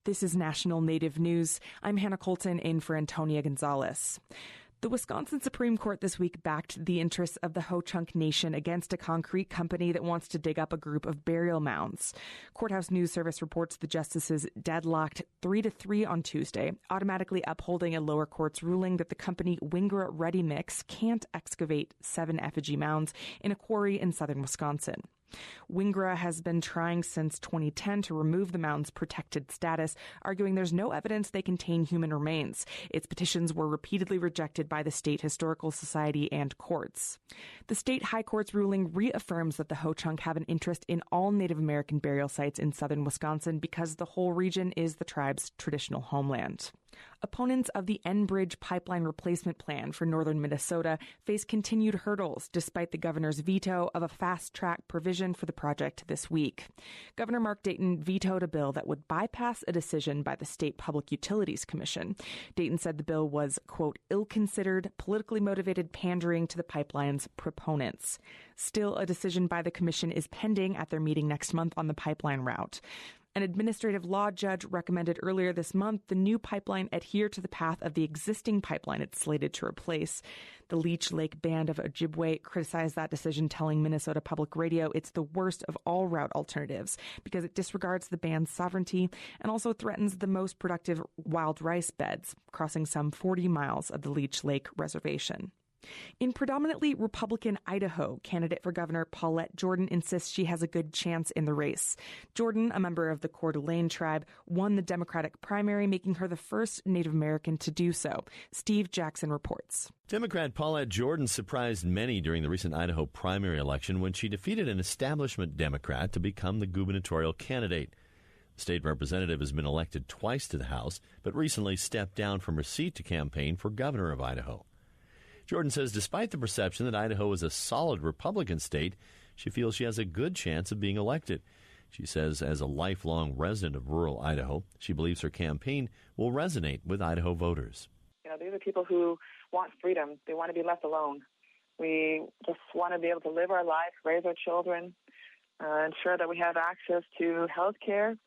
This is National Native News. I'm Hannah Colton in for Antonia Gonzalez. The Wisconsin Supreme Court this week backed the interests of the Ho-Chunk Nation against a concrete company that wants to dig up a group of burial mounds. Courthouse News Service reports the justices deadlocked 3-3 on Tuesday, automatically upholding a lower court's ruling that the company Wingra Ready Mix can't excavate 7 effigy mounds in a quarry in southern Wisconsin. Wingra has been trying since 2010 to remove the mound's protected status, arguing there's no evidence they contain human remains. Its petitions were repeatedly rejected by the State Historical Society and courts. The state high court's ruling reaffirms that the Ho-Chunk have an interest in all Native American burial sites in southern Wisconsin because the whole region is the tribe's traditional homeland. Opponents of the Enbridge pipeline replacement plan for northern Minnesota face continued hurdles despite the governor's veto of a fast-track provision for the project this week. Governor Mark Dayton vetoed a bill that would bypass a decision by the State Public Utilities Commission. Dayton said the bill was, quote, ill-considered, politically motivated pandering to the pipeline's proponents. Still, a decision by the commission is pending at their meeting next month on the pipeline route. An administrative law judge recommended earlier this month the new pipeline adhere to the path of the existing pipeline it's slated to replace. The Leech Lake Band of Ojibwe criticized that decision, telling Minnesota Public Radio it's the worst of all route alternatives because it disregards the band's sovereignty and also threatens the most productive wild rice beds, crossing some 40 miles of the Leech Lake Reservation. In predominantly Republican Idaho, candidate for governor Paulette Jordan insists she has a good chance in the race. Jordan, a member of the Coeur d'Alene tribe, won the Democratic primary, making her the first Native American to do so. Steve Jackson reports. Democrat Paulette Jordan surprised many during the recent Idaho primary election when she defeated an establishment Democrat to become the gubernatorial candidate. The state representative has been elected twice to the House, but recently stepped down from her seat to campaign for governor of Idaho. Jordan says despite the perception that Idaho is a solid Republican state, she feels she has a good chance of being elected. She says as a lifelong resident of rural Idaho, she believes her campaign will resonate with Idaho voters. You know, these are people who want freedom. They want to be left alone. We just want to be able to live our life, raise our children, ensure that we have access to health care.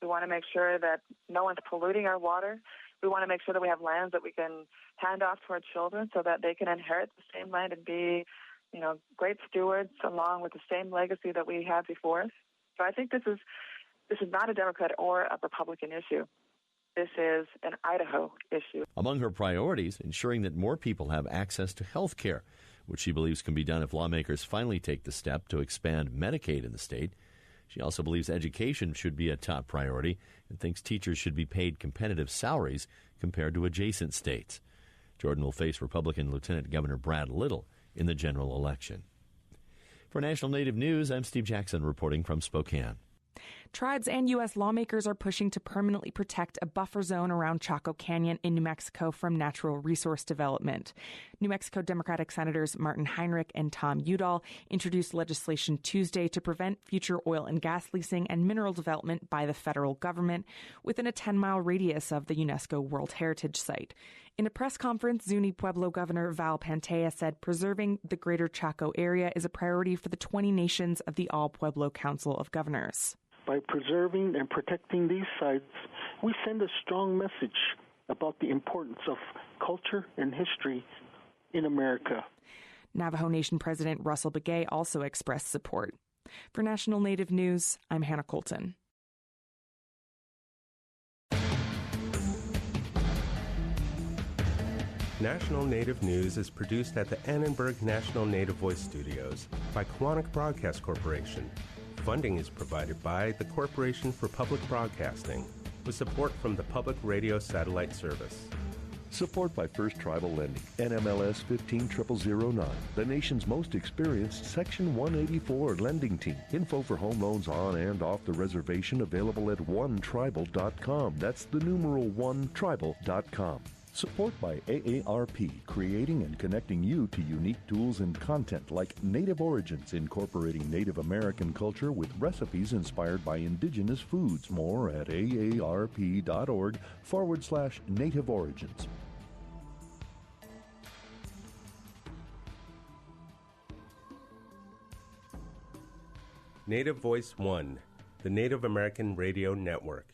We want to make sure that no one's polluting our water. We want to make sure that we have lands that we can hand off to our children so that they can inherit the same land and be, you know, great stewards along with the same legacy that we had before us. So I think this is not a Democrat or a Republican issue. This is an Idaho issue. Among her priorities, ensuring that more people have access to health care, which she believes can be done if lawmakers finally take the step to expand Medicaid in the state. She also believes education should be a top priority and thinks teachers should be paid competitive salaries compared to adjacent states. Jordan will face Republican Lieutenant Governor Brad Little in the general election. For National Native News, I'm Steve Jackson reporting from Spokane. Tribes and U.S. lawmakers are pushing to permanently protect a buffer zone around Chaco Canyon in New Mexico from natural resource development. New Mexico Democratic Senators Martin Heinrich and Tom Udall introduced legislation Tuesday to prevent future oil and gas leasing and mineral development by the federal government within a 10-mile radius of the UNESCO World Heritage Site. In a press conference, Zuni Pueblo Governor Val Pantea said preserving the Greater Chaco area is a priority for the 20 nations of the All Pueblo Council of Governors. By preserving and protecting these sites, we send a strong message about the importance of culture and history in America. Navajo Nation President Russell Begay also expressed support. For National Native News, I'm Hannah Colton. National Native News is produced at the Annenberg National Native Voice Studios by Quantic Broadcast Corporation. Funding is provided by the Corporation for Public Broadcasting, with support from the Public Radio Satellite Service. Support by First Tribal Lending, NMLS 150009, the nation's most experienced Section 184 lending team. Info for home loans on and off the reservation available at onetribal.com. That's the numeral onetribal.com. Support by AARP, creating and connecting you to unique tools and content like Native Origins, incorporating Native American culture with recipes inspired by indigenous foods. More at aarp.org/Native Origins. Native Voice One, the Native American Radio Network.